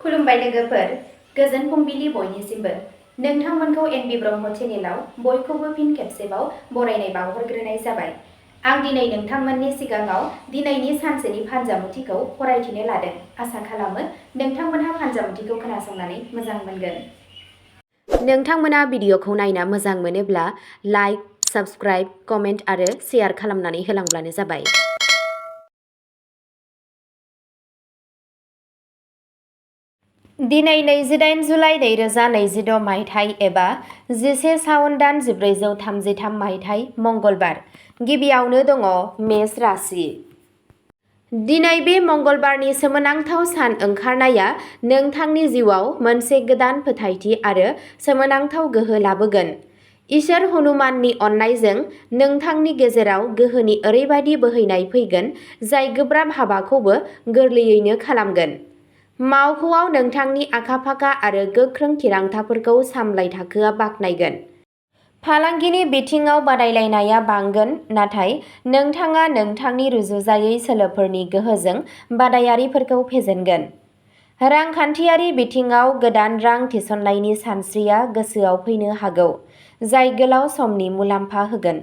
खुलुमबाय लोगोफोर, गोजोन फुंबिलि बयनिसिमबो। नोंथांमोनखौ एनबि ब्रह्म चेनेलाव बयखौबो फिन खेबसेबाव बरायनाय बावहरग्रोनाय जाबाय। आं दिनै नोंथांमोननि सिगाङाव दिनैनि सानसेनि फानजामुथिखौ फरायथिनो लादों। आसा खालामो नोंथांमोनहा फानजामुथिखौ खोनासंनानै मोजां मोनगोन। नोंथांमोना भिडिअखौ नायना मोजां मोनोब्ला लाइक, साबस्क्राइब, कमेन्ट आरो शेयार खालामनानै होलांब्लानो जाबाय। दिनै 28 जुलाइ 2026 मायथाइ एबा 11 सावन दान 1433 मायथाइ मंगलबार। गिबियावनो दङ मेष राशि। दिनै बे मंगलबारनि सोमोनांथाव सान ओंखारनाया नोंथांनि जिउआव मोनसे गोदान फोथायथि आरो सोमोनांथाव गोहो लाबोगोन। इसोर हनुमाननि अननायजों नोंथांनि गेजेराव गोहोनि ओरैबायदि बोहैनाय फैगोन जाय गोब्राब हाबाखौबो गोरलैयैनो खालामगोन। मावख'आव नोंथांनि आखा-फाखा आरो गोख्रों थिरांथाफोरखौ सामलाय थाखोआ बाख्नायगोन। फालांगिनि बिथिङाव बादायलायनाया बांगोन, नाथाय नोंथाङा नोंथांनि रुजुजायै सोलोफोरनि गोहोजों बादायारिफोरखौ फेजेनगोन। रांखान्थियारि बिथिङाव गोदान रां थिसननायनि सानस्रिया गोसोआव फैनो हागौ, जाय गोलाव समनि मुलाम्फा होगोन।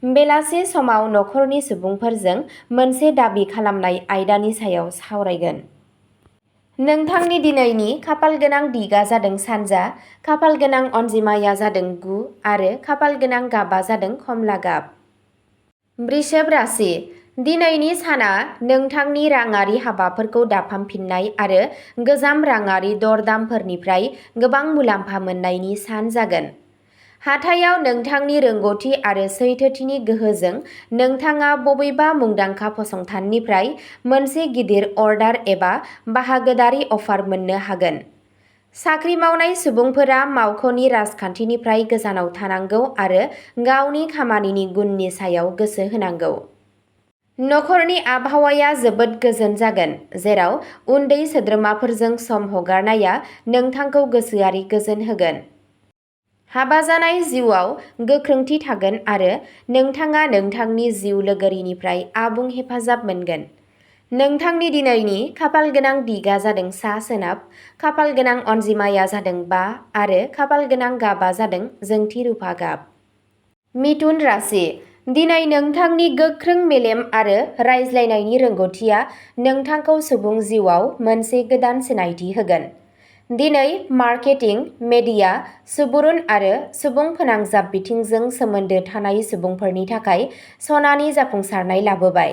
बेलासि समाव नखरनि सुबुंफोरजों मोनसे दाबि खालामनाय आयदानि सायाव सावरायगोन। नोंथांनि दिनैनि खाफालगोनां दिगा जादों सानजा, खाफालगोनां अनजिमाया जादों 9 आरो खाफालगोनां गाबआ जादों कमला गाब। वृषभ राशि। दिनैनि साना नोंथांनि राङारि हाबाफोरखौ दाफामफिननाय आरो गोजाम राङारि दर-दामफोरनिफ्राय गोबां मुलाम्फा मोन्नायनि सान जागोन। हाथायाव नोंथांनि रोंग'थि आरो सैथोथिनि गोहोजों नोंथाङा बबेबा मुंदांखा फसंथाननिफ्राय मोनसे गिदिर अर्डार एबा बाहागोदारि अफार मोननो हागोन। साख्रि मावनाय सुबुंफोरा मावख'नि राजखान्थिनिफ्राय गोजानाव थानांगौ आरो गावनि खामानिनि गुननि सायाव गोसो होनांगौ। नखरनि आबहावाया जोबोद गोजोन जागोन, जेराव उन्दै सोद्रोमाफोरजों सम हगारनाया नोंथांखौ गोसोआरि गोजोन होगोन। हाबा जानाय जिउआव गोख्रोंथि थागोन आरो नोंथाङा नोंथांनि जिउ लोगोरिनिफ्राय आबुं हेफाजाब मोनगोन। नोंथांनि दिनैनि खाफालगोनां दिगा जादों सा-सोनाब, खाफालगोनां अनजिमाया जादों 5 आरो खाफालगोनां गाबआ जादों जोंथि रुफा गाब। मिथुन राशि। दिनै नोंथांनि गोख्रों मेलेम आरो रायज्लायनायनि रोंग'थिया नोंथांखौ सुबुं जिउआव मोनसे गोदान सिनायथि होगोन। दिनै मार्केटिं, मेडिया, सुबुरुन आरो सुबुं फोनांजाब बिथिंजों सोमोन्दो थानाय सुबुंफोरनि थाखाय सनानि जाफुंसारनाय लाबोबाय।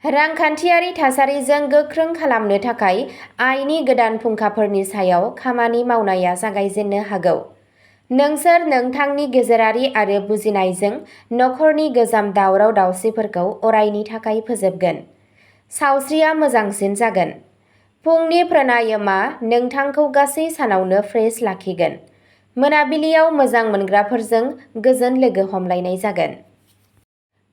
रांखान्थियारि थासारिजों गोख्रों खालामनो थाखाय आयनि गोदान फुंखाफोरनि सायाव खामानि मावनाया जागायजेननो हागौ। नोंसोर नोंथांनि गेजेरारि आरो बुजिनायजों नखरनि गोजाम दावराव-दावसिफोरखौ अरायनि थाखाय फोजोबगोन। सावस्रिया मोजांसिन जागोन। फुंनि प्राणायामआ नोंथांखौ गासै सानावनो फ्रेश लाखिगोन। मोनाबिलियाव मोजां मोनग्राफोरजों गोजोन लोगो हमलायनाय जागोन।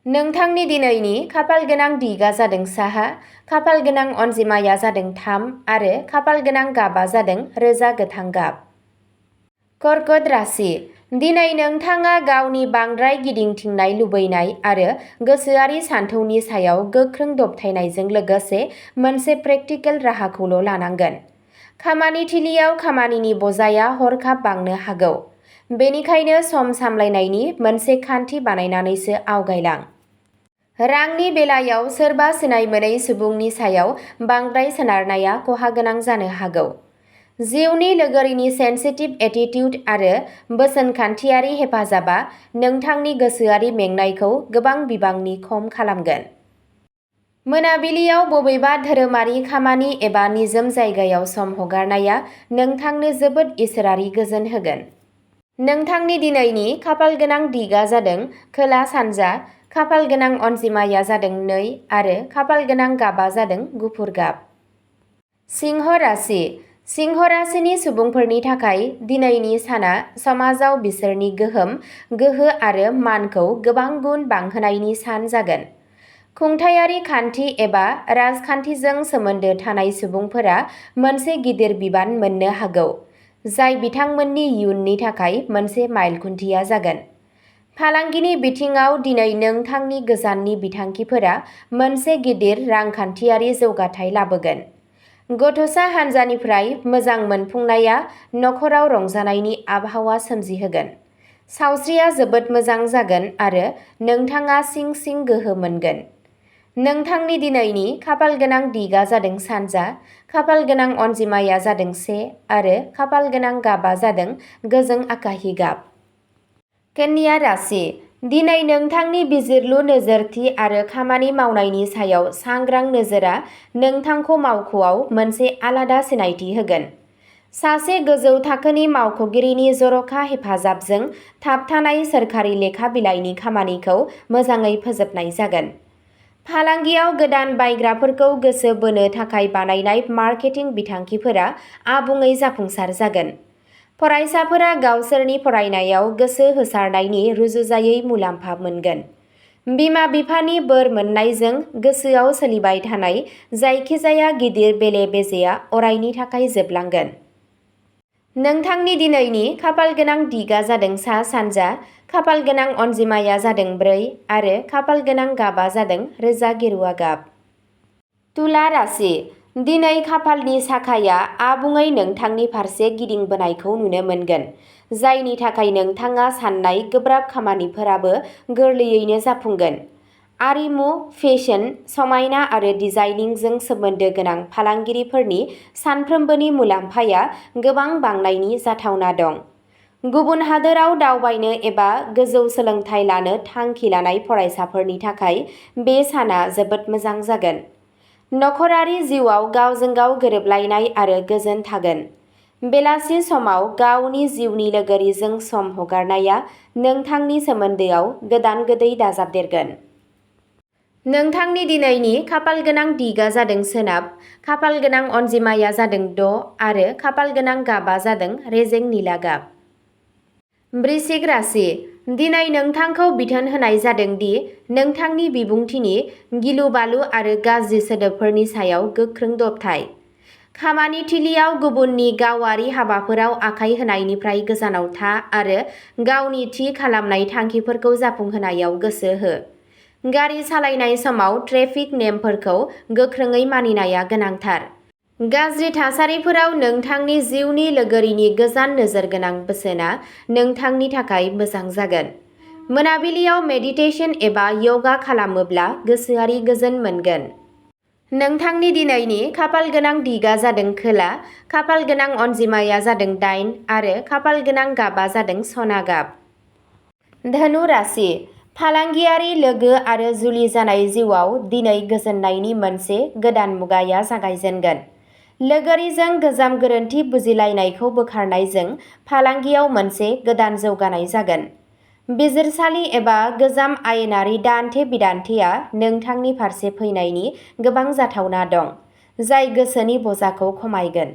नोंथांनि दिनैनि खाफालगोनां दिगा जादों साहा, खाफालगोनां अनजिमाया जादों 3 आरो खाफालगोनां गाबआ जादों रोजा गोथां गाब। कर्कट राशि। दिनै नोंथाङा गावनि बांद्राय गिदिंथिंनाय लुबैनाय आरो गोसोआरि सानथौनि सायाव गोख्रों दबथायनायजों लोगोसे मोनसे प्रेक्टिकेल राहाखौल' लानांगोन। खामानिथिलियाव खामानिनि बजाया हरखाब बांनो हागौ, बेनिखायनो सम सामलायनायनि मोनसे खान्थि बानायनानैसो आवगायलां। रांनि बेलायाव सोरबा सिनाय मोनै सुबुंनि सायाव बांद्राय सोनारनाया खहागोनां जानो हागौ। जिउनि लोगोरिनि सेन्सिटिभ एटिट्युड आरो बोसोनखान्थियारि हेफाजाबआ नोंथांनि गोसोआरि मेंनायखौ गोबां बिबांनि खम खालामगोन। मोनाबिलियाव बबेबा धोरोमारि खामानि एबा निजोम जायगायाव सम हगारनाया नोंथांनो जोबोद इसोरारि गोजोन होगोन। नोंथांनि दिनैनि खाफालगोनां दिगा जादों खोला-सानजा, खाफालगोनां अनजिमाया जादों 2 आरो खाफालगोनां गाबआ जादों गुफुर गाब। सिंह राशि। सिंह राशिनि सुबुंफोरनि थाखाय दिनैनि साना समाजाव बिसोरनि गोहोम, गोहो आरो मानखौ गोबां गुन बांहोनायनि सान जागोन। खुंथायारि खान्थि एबा राजखान्थिजों सोमोन्दो थानाय सुबुंफोरा मोनसे गिदिर बिबान मोननो हागौ, जाय बिथांमोननि इयुननि थाखाय मोनसे माइल खुन्थिया जागोन। फालांगिनि बिथिङाव दिनै नोंथांनि गोजाननि बिथांखिफोरा मोनसे गिदिर रांखान्थियारि जौगाथाय लाबोगोन। गथ'सा हान्जानिफ्राय मोजां मोनफुंनाया नखराव रंजानायनि आबहावा सोमजिहोगोन। सावस्रिया जोबोद मोजां जागोन आरो नोंथाङा सिं सिं गोहो मोनगोन। नोंथांनि दिनैनि खाफालगोनां दिगा जादों सानजा, खाफालगोनां अनजिमाया जादों 1 आरो खाफालगोनां गाबा जादों गोजों आकाहि गाब। कन्या राशि, दिनै नोंथांनि बिजिरलु नोजोरथि आरो खामानि मावनायनि सायाव सांग्रां नोजोरा नोंथांखौ मावख'आव मोनसे आलादा सिनायथि होगोन। सासे गोजौ थाखोनि मावख'गिरिनि जर'खा हेफाजाबजों थाबथानाय सोरखारि लेखा बिलाइनि खामानिखौ मोजाङै फोजोबनाय जागोन। फालांगियाव गोदान बायग्राफोरखौ गोसो बोनो थाखाय बानायनाय मार्केटिं बिथांखिफोरा आबुङै जाफुंसार जागोन। फरायसाफोरा गावसोरनि फरायनायाव गोसो होसारनायनि रुजुजायै मुलाम्फा मोनगोन। बिमा-बिफानि बोर मोन्नायजों गोसोआव सोलिबाय थानाय जायखिजाया गिदिर बेले-बेजेआ अरायनि थाखाय जोबलांगोन। नोंथांनि दिनैनि खाफालगोनां दिगा जादों सा-सानजा, खाफालगोनां अनजिमाया जादों 4 आरो खाफालगोनां गाबा जादों रोजा गेरुवा गाब। तुला राशि, दिनै खाफालनि साखाया आबुङै नोंथांनि फारसे गिदिंबोनायखौ नुनो मोनगोन, जायनि थाखाय नोंथाङा सान्नाय गोब्राब खामानिफोराबो गोरलैयैनो जाफुंगोन। आरिमु, फेशन, समायना आरो डिजाइनिंजों सोमोन्दो गोनां फालांगिरिफोरनि सानफ्रोमबोनि मुलाम्फाया गोबां बांनायनि जाथावना दं। गुबुन हादोराव दावबायनो एबा गोजौ सोलोंथाय लानो थांखि लानाय फरायसाफोरनि थाखाय बे साना जोबोद मोजां जागोन। नखरारि जिउआव गावजों गाव गोरोबलायनाय आरो गोजोन थागोन। बेलासि समाव गावनि जिउनि लोगोरिजों सम हगारनाया नोंथांनि सोमोन्दोआव गोदान गोदै दाजाबदेरगोन। नोंथांनि दिनैनि खाफालगोनां दिगा जादों सोनाब, खाफालगोनां अनजिमाया जादों 6 आरो खाफालगोनां गाबा जादों रेजें निला गाब। वृश्चिक राशि, दिनै नोंथांखौ बिथोन होनाय जादों दि नोंथांनि बिबुंथिनि गिलु-बालु आरो गाज्रि सोदोबफोरनि सायाव गोख्रों दबथाय। खामानि थिलियाव गुबुननि गावारि हाबाफोराव आखाय होनायनिफ्राय गोजानाव था आरो गावनि थि खालामनाय थांखिफोरखौ जाफुंहोनायाव गोसो हो। गारि सालायनाय समाव ट्रेफिक नेमफोरखौ गोख्रोङै मानिनाया गोनांथार। गाज्रि थासारिफोराव नोंथांनि जिउनि लोगोरिनि गोजान नोजोरगोनां बोसोनआ नोंथांनि थाखाय मोजां जागोन। मोनाबिलियाव मेडिटेशन एबा यगा खालामोब्ला गोसोआरि गोजोन मोनगोन। नोंथांनि दिनैनि खाफालगोनां दिगा जादों खोला, खाफालगोनां अनजिमाया जादों 8 आरो खाफालगोनां गाबा जादों सना गाब। धनु राशि, फालांगियारि लोगो आरो जुलि जानाय जिउआव दिनै गोजोननायनि मोनसे गोदान मुगाया जागायजेनगोन। लोगोरिजों गोजाम गोरोन्थि बुजिलायनायखौ बोखारनायजों फालांगियाव मोनसे गोदान जौगानाय जागोन। बिजिरसालि एबा गोजाम आयेनारि दान्थे-बिदान्थेया नोंथांनि फारसे फैनायनि गोबां जाथावना दं, जाय गोसोनि बजाखौ खमायगोन।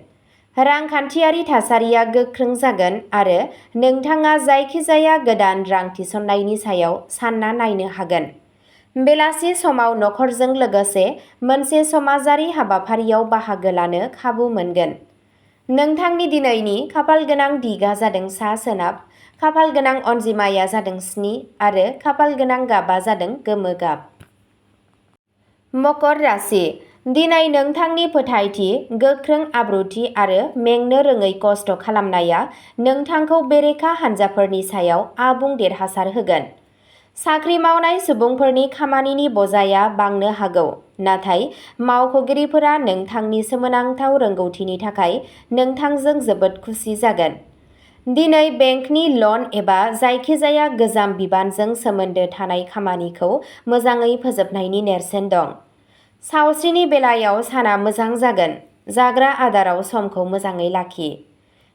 रांखान्थियारि थासारिया गोख्रों जागोन आरो नोंथाङा जायखिजाया गोदान रां थिसननायनि सायाव सानना नायनो हागोन। बेलासि समाव नखरजों लोगोसे मोनसे समाजारि हाबाफारियाव बाहागो लानो खाबु मोनगोन। नोंथांनि दिनैनि खाफालगोनां दिगा जादों सा-सोनाब, खाफालगोनां अनजिमाया जादों 7 आरो खाफालगोनां गाबा जादों गोमो गाब। मकर राशि, दिनै नोंथांनि फोथायथि, गोख्रों आब्रुथि आरो मेंनो रोङै खस्थ' खालामनाया नोंथांखौ बेरेखा हान्जाफोरनि सायाव आबुं देरहासार होगोन। साख्रि मावनाय सुबुंफोरनि खामानिनि बजाया बांनो हागौ, नाथाय मावख'गिरिफोरा नोंथांनि सोमोनांथाव रोंग'थिनि थाखाय नोंथांजों जोबोद खुसि जागोन। दिनै बेंकनि लन एबा जायखिजाया गोजाम बिबानजों सोमोन्दो थानाय खामानिखौ मोजाङै फोजोबनायनि नेरसोन दं। सावस्रिनि बेलायाव साना मोजां जागोन। जाग्रा आदाराव समखौ मोजाङै लाखि।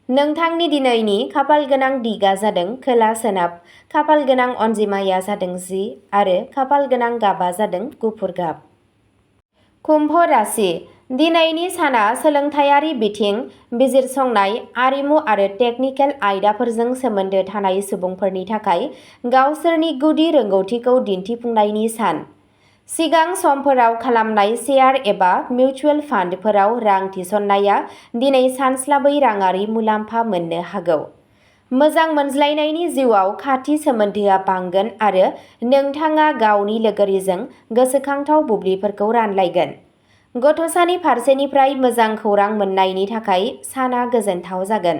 नोंथांनि दिनैनि खाफालगोनां दिगा जादों खोला-सोनाब, खाफालगोनां अनजिमाया जादों 10 आरो खाफालगोनां गाबा जादों गुफुर गाब। कुम्भ राशि, दिनैनि साना सोलोंथायारि बिथिं, बिजिरसंनाय, आरिमु आरो टेकनिकेल आयदाफोरजों सोमोन्दो थानाय सुबुंफोरनि थाखाय गावसोरनि गुदि रोंग'थिखौ दिन्थिफुंनायनि सान। सिगां समफोराव खालामनाय शेयार एबा मिउचुएल फान्डफोराव रां थिसननाया दिनै सानस्लाबै राङारि मुलाम्फा मोननो हागौ। मोजां मोनज्लायनायनि जिउआव खाथि सोमोन्दोआ बांगोन आरो नोंथाङा गावनि लोगोरिजों गोसोखांथाव बुब्लिफोरखौ रानलायगोन। गथ'सानि फारसेनिफ्राय मोजां खौरां मोननायनि थाखाय साना गोजोनथाव जागोन।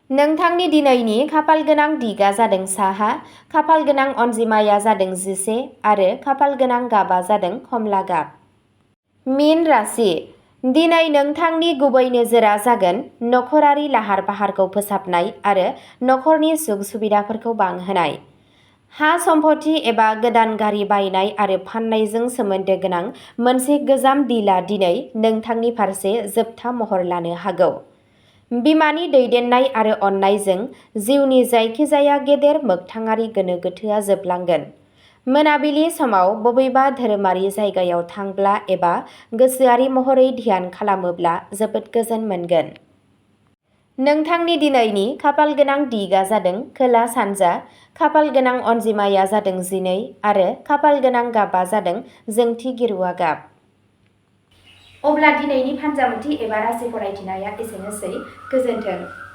नोंथांनि दिनैनि खाफालगोनां दिगा जादों साहा, खाफालगोनां अनजिमाया जादों 11 आरो खाफालगोनां गाबा जादों कमला गाब। मीन राशि। दिनै नोंथांनि गुबै नोजोरा जागोन नखरारि लाहार-फाहारखौ फोसाबनाय आरो नखरनि सुख-सुबिदाफोरखौ बांहोनाय। हा सम्पति एबा गोदान गारि बायनाय आरो फान्नायजों सोमोन्दो गोनां मोनसे गोजाम डिलआ दिनै नोंथांनि फारसे जोबथा महर लानो हागौ। बिमानि दैदेननाय आरो अननायजों जिउनि जायखिजाया गेदेर मोगथाङारि गोनो-गोथोआ जोबलांगोन। मोनाबिलि समाव बबेबा धोरोमारि जायगायाव थांब्ला एबा गोसोआरि महरै ध्यान खालामोब्ला जोबोद गोजोन मोनगोन। नोंथांनि दिनैनि खाफालगोनां दिगा जादों खोला-सानजा, खाफालगोनां अनजिमाया जादों 12 आरो खाफालगोनां गाबा जादों जोंथि गेरुवा गाब। अब्ला दिनैनि फानजामुथि एबा राशि फरायथिनाया एसेनोसै। गोजोन्थों।